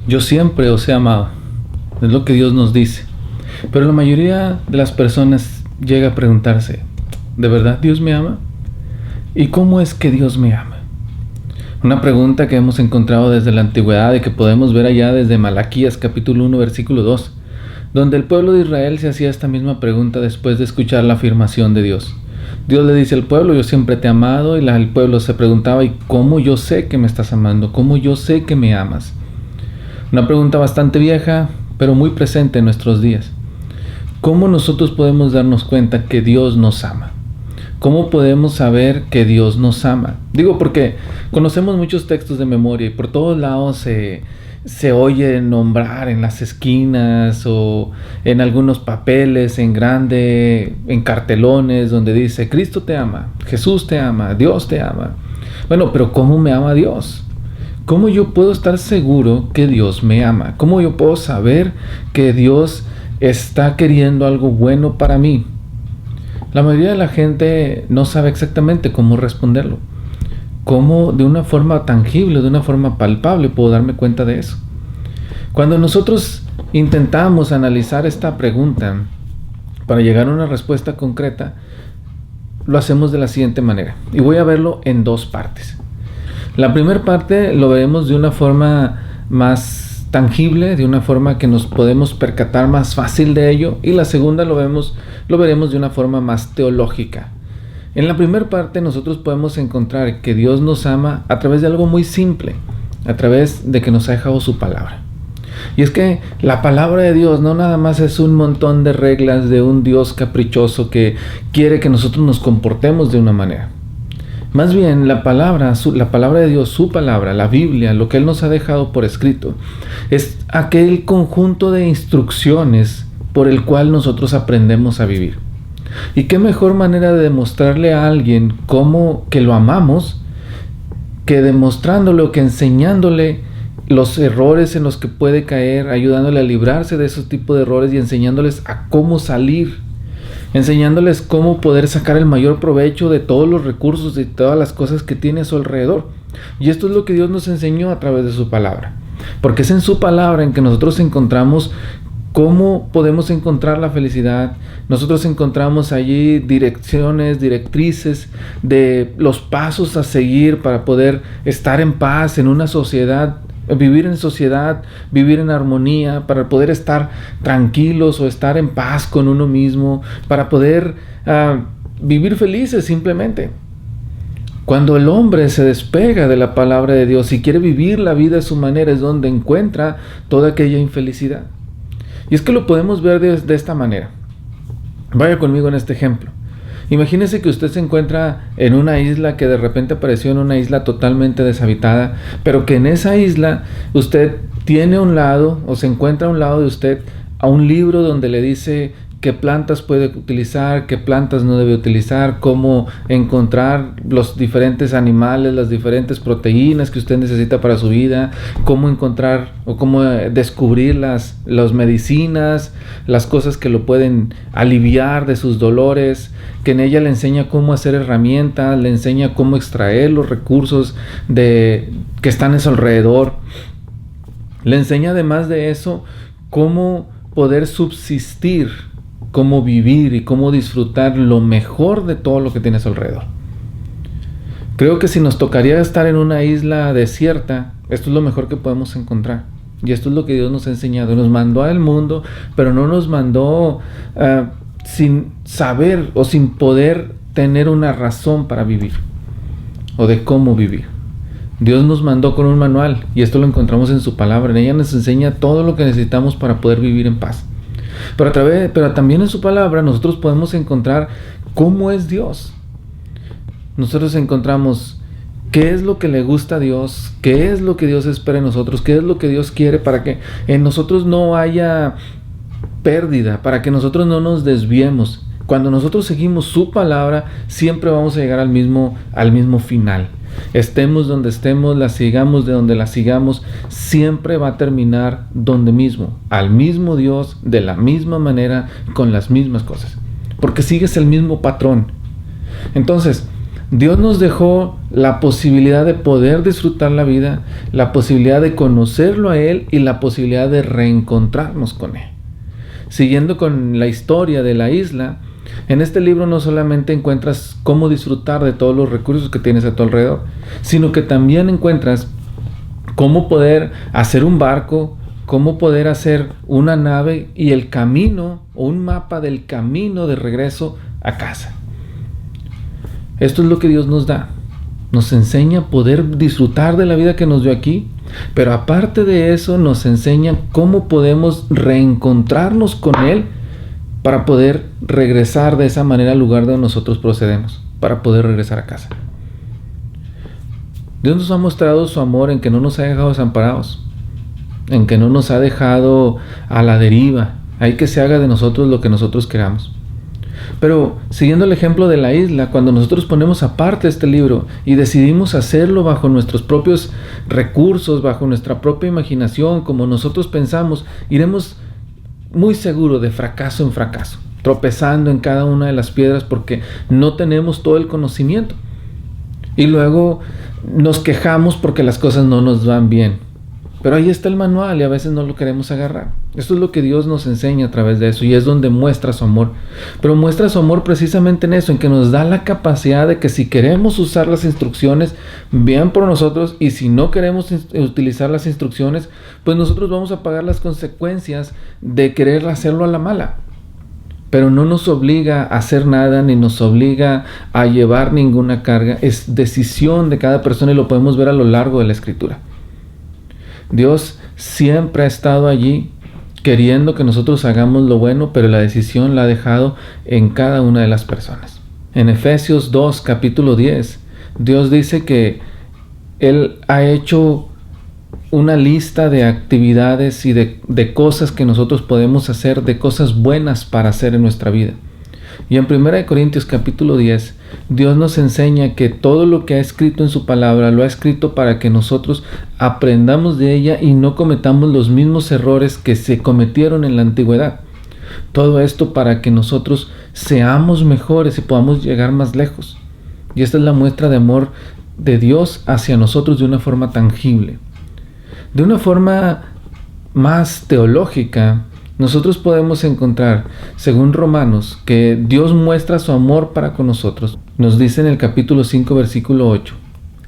Yo siempre os he amado. Es lo que Dios nos dice. Pero la mayoría de las personas llega a preguntarse, ¿de verdad Dios me ama? ¿Y cómo es que Dios me ama? Una pregunta que hemos encontrado desde la antigüedad y que podemos ver allá desde Malaquías capítulo 1 versículo 2, donde el pueblo de Israel se hacía esta misma pregunta después de escuchar la afirmación de Dios. Dios le dice al pueblo, yo siempre te he amado, y el pueblo se preguntaba, ¿y cómo yo sé que me estás amando? ¿Cómo yo sé que me amas? Una pregunta bastante vieja, pero muy presente en nuestros días. ¿Cómo nosotros podemos darnos cuenta que Dios nos ama? ¿Cómo podemos saber que Dios nos ama? Digo, porque conocemos muchos textos de memoria y por todos lados se oye nombrar en las esquinas o en algunos papeles en grande, en cartelones donde dice, Cristo te ama, Jesús te ama, Dios te ama. Bueno, pero ¿cómo me ama Dios? ¿Cómo yo puedo estar seguro que Dios me ama? ¿Cómo yo puedo saber que Dios está queriendo algo bueno para mí? La mayoría de la gente no sabe exactamente cómo responderlo. ¿Cómo de una forma tangible, de una forma palpable puedo darme cuenta de eso? Cuando nosotros intentamos analizar esta pregunta para llegar a una respuesta concreta, lo hacemos de la siguiente manera. Y voy a verlo en dos partes. La primera parte lo veremos de una forma más tangible, de una forma que nos podemos percatar más fácil de ello, y la segunda lo veremos de una forma más teológica. En la primera parte nosotros podemos encontrar que Dios nos ama a través de algo muy simple, a través de que nos ha dejado su palabra. Y es que la palabra de Dios no nada más es un montón de reglas de un Dios caprichoso que quiere que nosotros nos comportemos de una manera. Más bien, la palabra de Dios, su palabra, la Biblia, lo que Él nos ha dejado por escrito, es aquel conjunto de instrucciones por el cual nosotros aprendemos a vivir. Y qué mejor manera de demostrarle a alguien cómo que lo amamos, que demostrándole o que enseñándole los errores en los que puede caer, ayudándole a librarse de esos tipos de errores y enseñándoles a cómo salir, enseñándoles cómo poder sacar el mayor provecho de todos los recursos y todas las cosas que tiene a su alrededor. Y esto es lo que Dios nos enseñó a través de su palabra, porque es en su palabra en que nosotros encontramos cómo podemos encontrar la felicidad. Nosotros encontramos allí directrices de los pasos a seguir para poder estar en paz en una sociedad, vivir en sociedad, vivir en armonía, para poder estar tranquilos o estar en paz con uno mismo, para poder vivir felices simplemente. Cuando el hombre se despega de la palabra de Dios y quiere vivir la vida a su manera, es donde encuentra toda aquella infelicidad. Y es que lo podemos ver de esta manera. Vaya conmigo en este ejemplo. Imagínese que usted se encuentra en una isla que de repente apareció en una isla totalmente deshabitada, pero que en esa isla usted tiene a un lado, o se encuentra a un lado de usted, a un libro donde le dice qué plantas puede utilizar, qué plantas no debe utilizar, cómo encontrar los diferentes animales, las diferentes proteínas que usted necesita para su vida, cómo encontrar o cómo descubrir las medicinas, las cosas que lo pueden aliviar de sus dolores, que en ella le enseña cómo hacer herramientas, le enseña cómo extraer los recursos que están a su alrededor. Le enseña además de eso cómo poder subsistir, cómo vivir y cómo disfrutar lo mejor de todo lo que tiene a su alrededor. Creo que si nos tocaría estar en una isla desierta, esto es lo mejor que podemos encontrar. Y esto es lo que Dios nos ha enseñado. Nos mandó al mundo, pero no nos mandó sin saber o sin poder tener una razón para vivir o de cómo vivir. Dios nos mandó con un manual y esto lo encontramos en su palabra. En ella nos enseña todo lo que necesitamos para poder vivir en paz. Pero también en su palabra nosotros podemos encontrar cómo es Dios. Nosotros encontramos qué es lo que le gusta a Dios, qué es lo que Dios espera en nosotros, qué es lo que Dios quiere para que en nosotros no haya pérdida, para que nosotros no nos desviemos. Cuando nosotros seguimos su palabra, siempre vamos a llegar al mismo final. Estemos donde estemos, la sigamos de donde la sigamos, siempre va a terminar donde mismo, al mismo Dios, de la misma manera, con las mismas cosas, porque sigues el mismo patrón. Entonces, Dios nos dejó la posibilidad de poder disfrutar la vida, la posibilidad de conocerlo a Él y la posibilidad de reencontrarnos con Él. Siguiendo con la historia de la isla, en este libro no solamente encuentras cómo disfrutar de todos los recursos que tienes a tu alrededor, sino que también encuentras cómo poder hacer un barco, cómo poder hacer una nave y el camino o un mapa del camino de regreso a casa. Esto es lo que Dios nos da. Nos enseña a poder disfrutar de la vida que nos dio aquí, pero aparte de eso nos enseña cómo podemos reencontrarnos con Él para poder regresar de esa manera al lugar donde nosotros procedemos, para poder regresar a casa. Dios nos ha mostrado su amor en que no nos ha dejado desamparados, en que no nos ha dejado a la deriva. Hay que se haga de nosotros lo que nosotros queramos. Pero siguiendo el ejemplo de la isla, cuando nosotros ponemos aparte este libro y decidimos hacerlo bajo nuestros propios recursos, bajo nuestra propia imaginación, como nosotros pensamos, iremos muy seguro de fracaso en fracaso, tropezando en cada una de las piedras porque no tenemos todo el conocimiento. Y luego nos quejamos porque las cosas no nos van bien. Pero ahí está el manual y a veces no lo queremos agarrar. Esto es lo que Dios nos enseña a través de eso y es donde muestra su amor. Pero muestra su amor precisamente en eso, en que nos da la capacidad de que si queremos usar las instrucciones, vean por nosotros, y si no queremos utilizar las instrucciones, pues nosotros vamos a pagar las consecuencias de querer hacerlo a la mala. Pero no nos obliga a hacer nada, ni nos obliga a llevar ninguna carga. Es decisión de cada persona y lo podemos ver a lo largo de la Escritura. Dios siempre ha estado allí queriendo que nosotros hagamos lo bueno, pero la decisión la ha dejado en cada una de las personas. En Efesios 2, capítulo 10, Dios dice que Él ha hecho una lista de actividades y de cosas que nosotros podemos hacer, de cosas buenas para hacer en nuestra vida. Y en 1 Corintios capítulo 10, Dios nos enseña que todo lo que ha escrito en su palabra lo ha escrito para que nosotros aprendamos de ella y no cometamos los mismos errores que se cometieron en la antigüedad. Todo esto para que nosotros seamos mejores y podamos llegar más lejos. Y esta es la muestra de amor de Dios hacia nosotros de una forma tangible. De una forma más teológica, nosotros podemos encontrar, según Romanos, que Dios muestra su amor para con nosotros. Nos dice en el capítulo 5, versículo 8,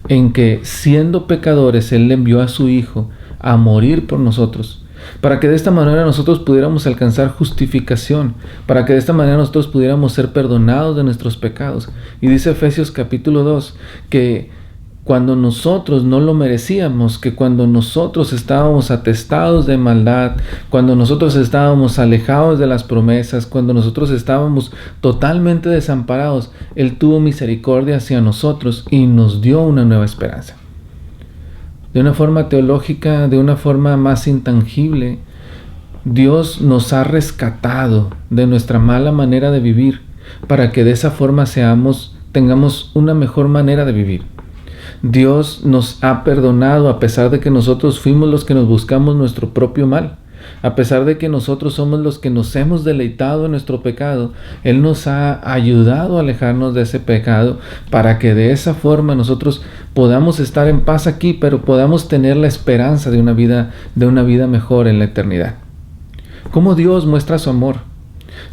en que siendo pecadores, Él le envió a su Hijo a morir por nosotros, para que de esta manera nosotros pudiéramos alcanzar justificación, para que de esta manera nosotros pudiéramos ser perdonados de nuestros pecados. Y dice Efesios capítulo 2, que cuando nosotros no lo merecíamos, que cuando nosotros estábamos atestados de maldad, cuando nosotros estábamos alejados de las promesas, cuando nosotros estábamos totalmente desamparados, Él tuvo misericordia hacia nosotros y nos dio una nueva esperanza. De una forma teológica, de una forma más intangible, Dios nos ha rescatado de nuestra mala manera de vivir para que de esa forma tengamos una mejor manera de vivir. Dios nos ha perdonado a pesar de que nosotros fuimos los que nos buscamos nuestro propio mal. A pesar de que nosotros somos los que nos hemos deleitado en nuestro pecado, Él nos ha ayudado a alejarnos de ese pecado para que de esa forma nosotros podamos estar en paz aquí, pero podamos tener la esperanza de una vida mejor en la eternidad. ¿Cómo Dios muestra su amor?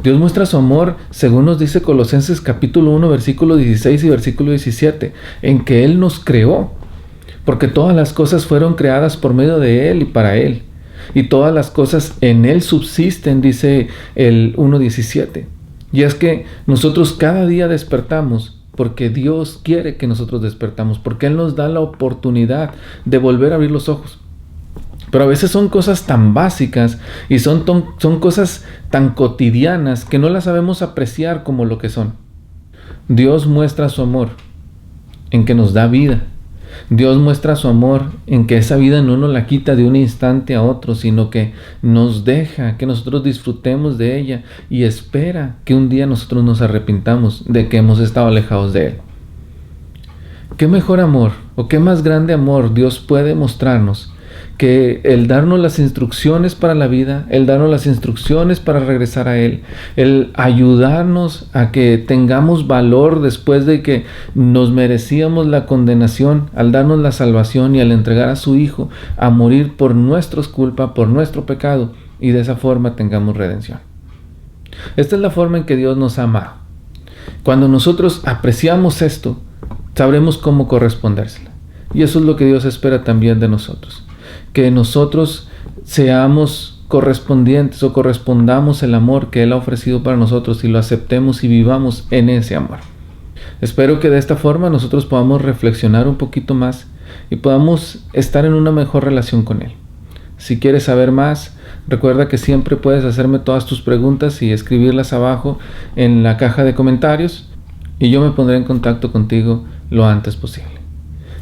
Dios muestra su amor, según nos dice Colosenses capítulo 1, versículo 16 y versículo 17, en que Él nos creó, porque todas las cosas fueron creadas por medio de Él y para Él, y todas las cosas en Él subsisten, dice el 1:17. Y es que nosotros cada día despertamos porque Dios quiere que nosotros despertamos, porque Él nos da la oportunidad de volver a abrir los ojos. Pero a veces son cosas tan básicas y son cosas tan cotidianas que no las sabemos apreciar como lo que son. Dios muestra su amor en que nos da vida. Dios muestra su amor en que esa vida no nos la quita de un instante a otro, sino que nos deja que nosotros disfrutemos de ella y espera que un día nosotros nos arrepintamos de que hemos estado alejados de Él. ¿Qué mejor amor o qué más grande amor Dios puede mostrarnos que el darnos las instrucciones para la vida, el darnos las instrucciones para regresar a Él, el ayudarnos a que tengamos valor después de que nos merecíamos la condenación, al darnos la salvación y al entregar a su Hijo a morir por nuestras culpas, por nuestro pecado, y de esa forma tengamos redención. Esta es la forma en que Dios nos ama. Cuando nosotros apreciamos esto, sabremos cómo correspondérsela. Y eso es lo que Dios espera también de nosotros. Que nosotros seamos correspondientes o correspondamos el amor que Él ha ofrecido para nosotros y lo aceptemos y vivamos en ese amor. Espero que de esta forma nosotros podamos reflexionar un poquito más y podamos estar en una mejor relación con Él. Si quieres saber más, recuerda que siempre puedes hacerme todas tus preguntas y escribirlas abajo en la caja de comentarios y yo me pondré en contacto contigo lo antes posible.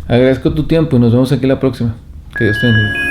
Agradezco tu tiempo y nos vemos aquí la próxima. Que Dios te bendiga.